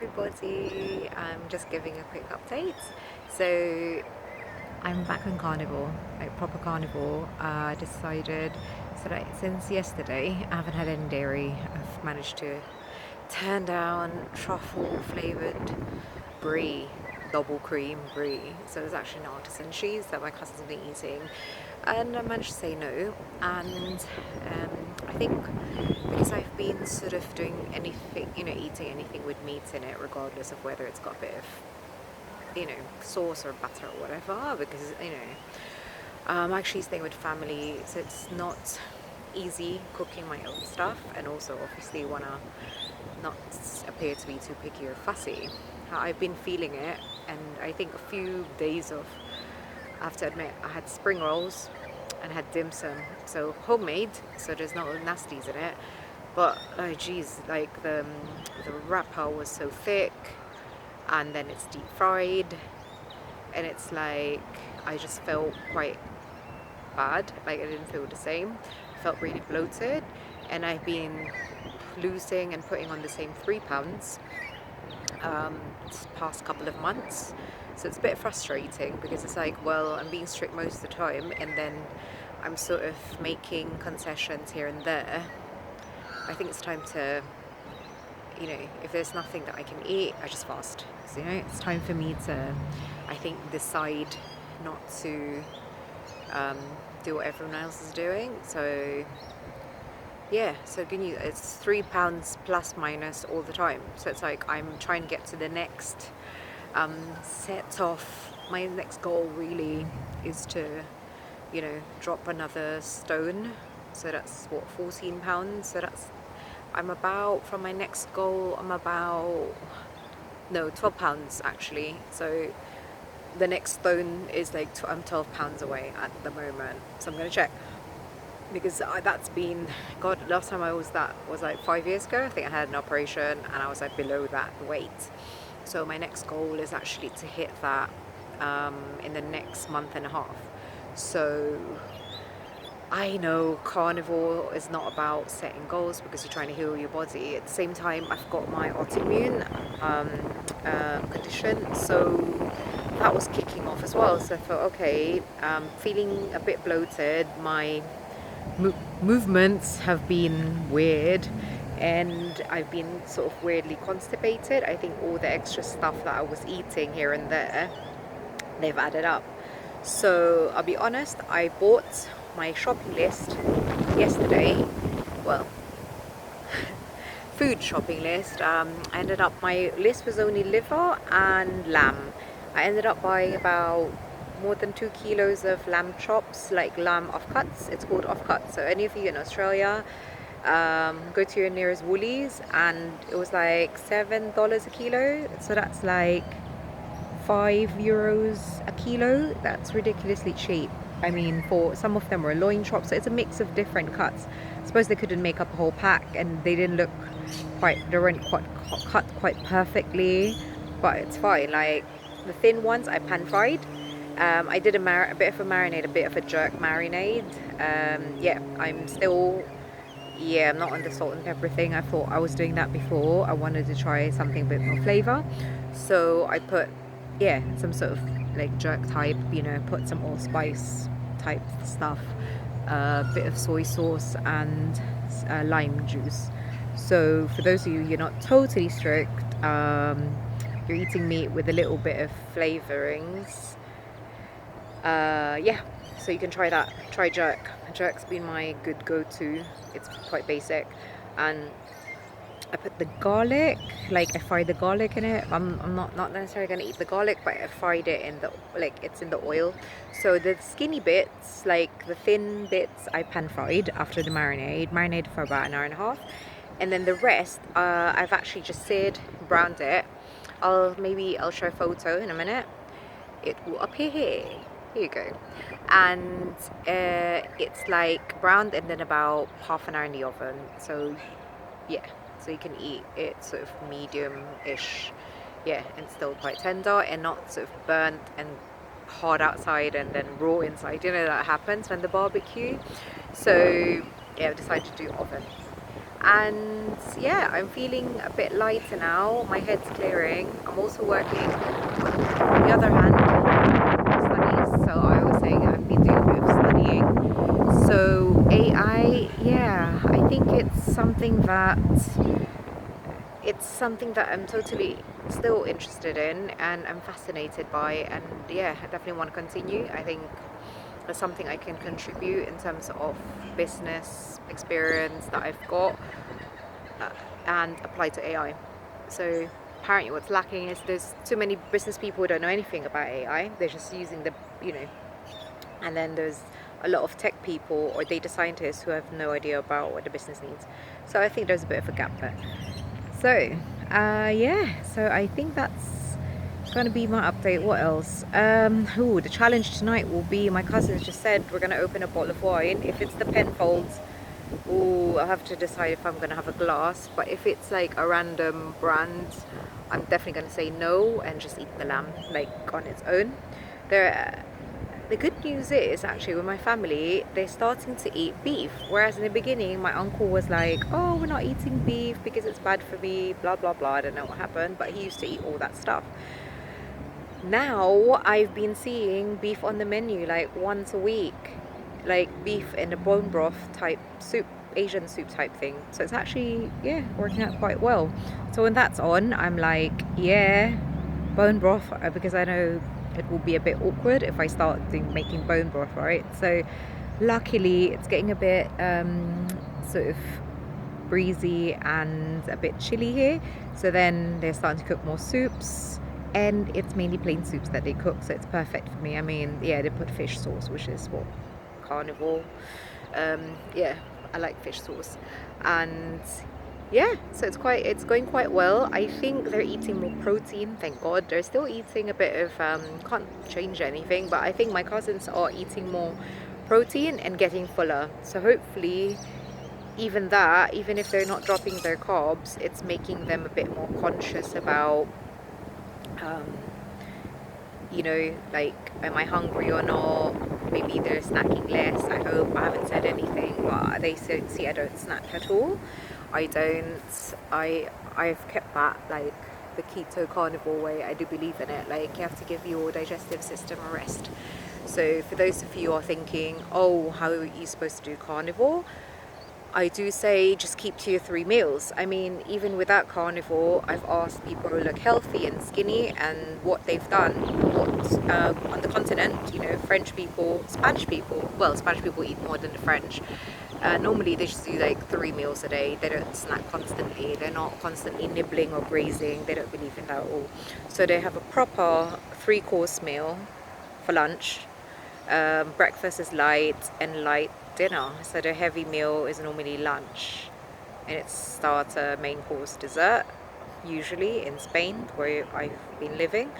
everybody, I'm just giving a quick update. So I'm back on carnivore, like proper carnivore. I decided, so like since yesterday I haven't had any dairy. I've managed to turn down truffle flavoured brie, double cream brie. So it's actually an artisan cheese that my cousin's been eating, and I managed to say no. And I think because I've been sort of doing anything, eating anything with meat in it, regardless of whether it's got a bit of, sauce or butter or whatever, because, I'm actually staying with family, so it's not easy cooking my own stuff, and also obviously want to not appear to be too picky or fussy. I've been feeling it, and I think a few days of, I have to admit, I had spring rolls and had dim sum, so homemade, so there's no nasties in it. But oh geez, like the wrapper was so thick, and then it's deep fried, and it's like I just felt quite bad. Like I didn't feel the same. I felt really bloated, and I've been losing and putting on the same 3 pounds this past couple of months. So it's a bit frustrating because it's like, well, I'm being strict most of the time, and then I'm sort of making concessions here and there. I think it's time to, if there's nothing that I can eat, I just fast. So, it's time for me to, I think, decide not to do what everyone else is doing. So, yeah, so good news. It's 3 pounds plus minus all the time. So it's like I'm trying to get to the next set off. My next goal really is to, drop another stone. So that's what, 14 pounds. So that's, I'm about, from my next goal, I'm about, no, 12 pounds actually. So the next stone is like, I'm 12 pounds away at the moment. So I'm going to check. Because that's been, God, last time I was that was like 5 years ago. I think I had an operation and I was like below that weight. So my next goal is actually to hit that in the next month and a half. So I know carnivore is not about setting goals because you're trying to heal your body. At the same time, I've got my autoimmune condition, so that was kicking off as well. So I thought, okay, feeling a bit bloated. My movements have been weird, and I've been sort of weirdly constipated. I think all the extra stuff that I was eating here and there, they've added up. So I'll be honest, I bought my shopping list yesterday. Well, food shopping list. I ended up, my list was only liver and lamb. I ended up buying about more than 2 kilos of lamb chops, like lamb offcuts. It's called offcuts. So any of you in Australia, go to your nearest Woolies, and it was like $7 a kilo. So that's like €5 a kilo. That's ridiculously cheap. I mean, for some of them were loin chops, so it's a mix of different cuts. I suppose they couldn't make up a whole pack, and they didn't look they weren't quite cut quite perfectly, but it's fine. Like the thin ones, I pan fried. I did a bit of a marinade, a bit of a jerk marinade. Yeah, I'm not on the salt and pepper thing. I thought I was doing that before. I wanted to try something a bit more flavor, so I put, yeah, some sort of like jerk type, put some allspice type stuff, a bit of soy sauce, and lime juice. So for those of you, you're not totally strict, you're eating meat with a little bit of flavorings, yeah, so you can try that. Try jerk. Jerk's been my good go-to. It's quite basic, and I put the garlic, like I fried the garlic in it. I'm not necessarily gonna eat the garlic, but I fried it in the, like, it's in the oil. So the skinny bits, like the thin bits, I pan fried after the marinade for about an hour and a half, and then the rest, I've actually just seared, browned it. I'll show a photo in a minute. It will appear here. Here you go. And it's like browned and then about half an hour in the oven. So yeah, so you can eat it sort of medium-ish, yeah, and still quite tender and not sort of burnt and hard outside and then raw inside. That happens when the barbecue. So yeah, I've decided to do oven. And yeah, I'm feeling a bit lighter now. My head's clearing. I'm also working on the other hand studies. So I was saying I've been doing a bit of studying. So AI, yeah, I think it's something that I'm totally still interested in and I'm fascinated by, and yeah, I definitely want to continue. I think there's something I can contribute in terms of business experience that I've got uh, and apply to AI. So apparently what's lacking is there's too many business people who don't know anything about AI. They're just using and then there's a lot of tech people or data scientists who have no idea about what the business needs. So I think there's a bit of a gap there. So, yeah, so I think that's going to be my update. What else? The challenge tonight will be, my cousins just said we're going to open a bottle of wine. If it's the Penfolds, I'll have to decide if I'm going to have a glass. But if it's like a random brand, I'm definitely going to say no and just eat the lamb, like on its own. There, the good news is actually with my family, they're starting to eat beef. Whereas in the beginning, my uncle was like, oh, we're not eating beef because it's bad for me, blah, blah, blah. I don't know what happened, but he used to eat all that stuff. Now I've been seeing beef on the menu like once a week, like beef in a bone broth type soup, Asian soup type thing. So it's actually, yeah, working out quite well. So when that's on, I'm like, yeah, bone broth, because I know it will be a bit awkward if I start making bone broth, right? So luckily it's getting a bit sort of breezy and a bit chilly here. So then they're starting to cook more soups, and it's mainly plain soups that they cook, so it's perfect for me. I mean, yeah, they put fish sauce, which is what carnivore. Yeah, I like fish sauce, and yeah, so it's going quite well. I think they're eating more protein. Thank God, they're still eating a bit of can't change anything, but I think my cousins are eating more protein and getting fuller. So hopefully, even if they're not dropping their carbs, it's making them a bit more conscious about um, like, am I hungry or not? Maybe they're snacking less. I hope. I haven't said anything, but they see I don't snack at all. I don't. I've kept that, like, the keto carnivore way. I do believe in it. Like, you have to give your digestive system a rest. So for those of you who are thinking, oh, how are you supposed to do carnivore? I do say just keep to your 3 meals. I mean, even without carnivore, I've asked people who look healthy and skinny and what they've done. On the continent, French people, Spanish people. Well, Spanish people eat more than the French. Normally, they just do like 3 meals a day. They don't snack constantly. They're not constantly nibbling or grazing. They don't believe in that at all. So they have a proper 3-course meal for lunch. Breakfast is light and light dinner. So the heavy meal is normally lunch, and it's starter, main course, dessert, usually in Spain where I've been living.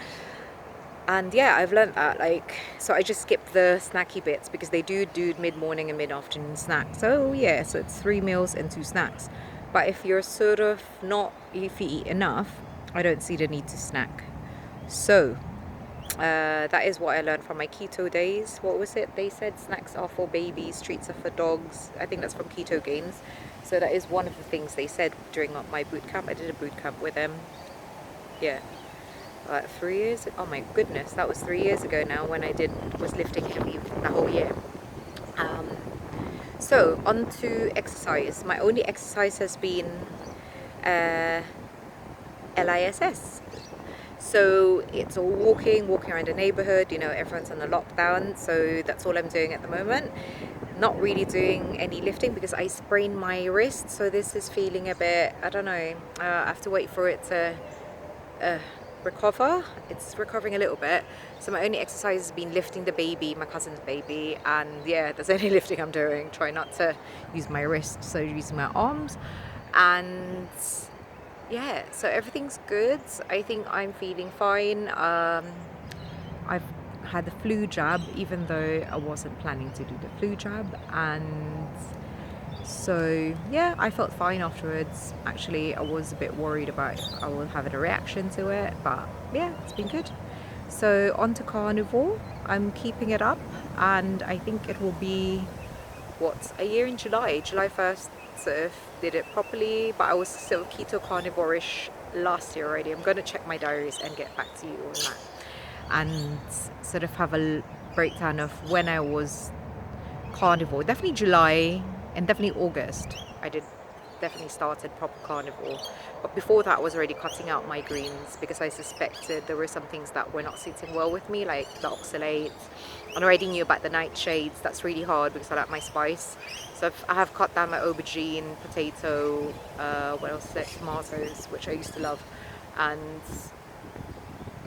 And yeah, I've learned that, like, so I just skip the snacky bits because they do mid-morning and mid-afternoon snacks. So yeah, so it's 3 meals and 2 snacks. But if you're sort of not, if you eat enough, I don't see the need to snack. So that is what I learned from my keto days. What was it? They said snacks are for babies, treats are for dogs. I think that's from Keto Gains. So that is one of the things they said during my boot camp. I did a boot camp with them. Yeah, 3 years. Oh my goodness, that was 3 years ago now when I was lifting heavy the whole year. So on to exercise. My only exercise has been LISS. So it's all walking around the neighborhood. Everyone's on a lockdown, so that's all I'm doing at the moment. Not really doing any lifting because I sprained my wrist, so this is feeling a bit, I don't know, I have to wait for it to recover. It's recovering a little bit. So my only exercise has been lifting the baby, my cousin's baby, and yeah, that's the only lifting I'm doing. Try not to use my wrist, so using my arms. And yeah, so everything's good. I think I'm feeling fine. I've had the flu jab, even though I wasn't planning to do the flu jab, and so yeah, I felt fine afterwards. Actually, I was a bit worried about I will have a reaction to it, but yeah, it's been good. So on to carnivore. I'm keeping it up, and I think it will be a year in July 1st, sort of did it properly, but I was still keto carnivore-ish last year already. I'm going to check my diaries and get back to you on that, and sort of have a breakdown of when I was carnivore. Definitely July and definitely August. I did definitely started proper carnivore, but before that I was already cutting out my greens because I suspected there were some things that were not sitting well with me, like the oxalates. And I already knew about the nightshades. That's really hard because I like my spice. So I have cut down my aubergine, potato, what else is it? Tomatoes, which I used to love, and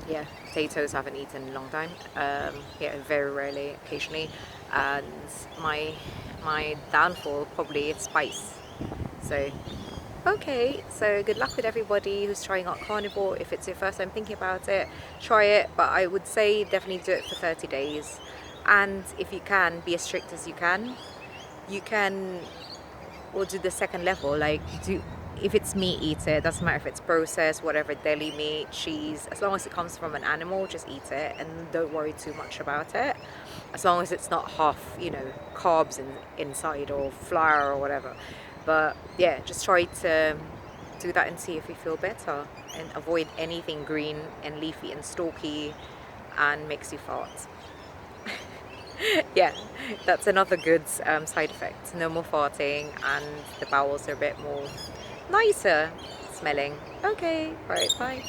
yeah, potatoes I haven't eaten in a long time. Yeah, very rarely, occasionally. And my downfall probably is spice. So okay, so good luck with everybody who's trying out carnivore. If it's your first time thinking about it, try it, but I would say definitely do it for 30 days. And if you can, be as strict as you can. You can, or do the second level, like do, if it's meat, eat it. Doesn't matter if it's processed, whatever, deli meat, cheese, as long as it comes from an animal, just eat it and don't worry too much about it. As long as it's not half, carbs inside or flour or whatever. But yeah, just try to do that and see if you feel better, and avoid anything green and leafy and stalky and makes you fart. Yeah, that's another good side effect. No more farting, and the bowels are a bit more nicer smelling. Okay, right, bye.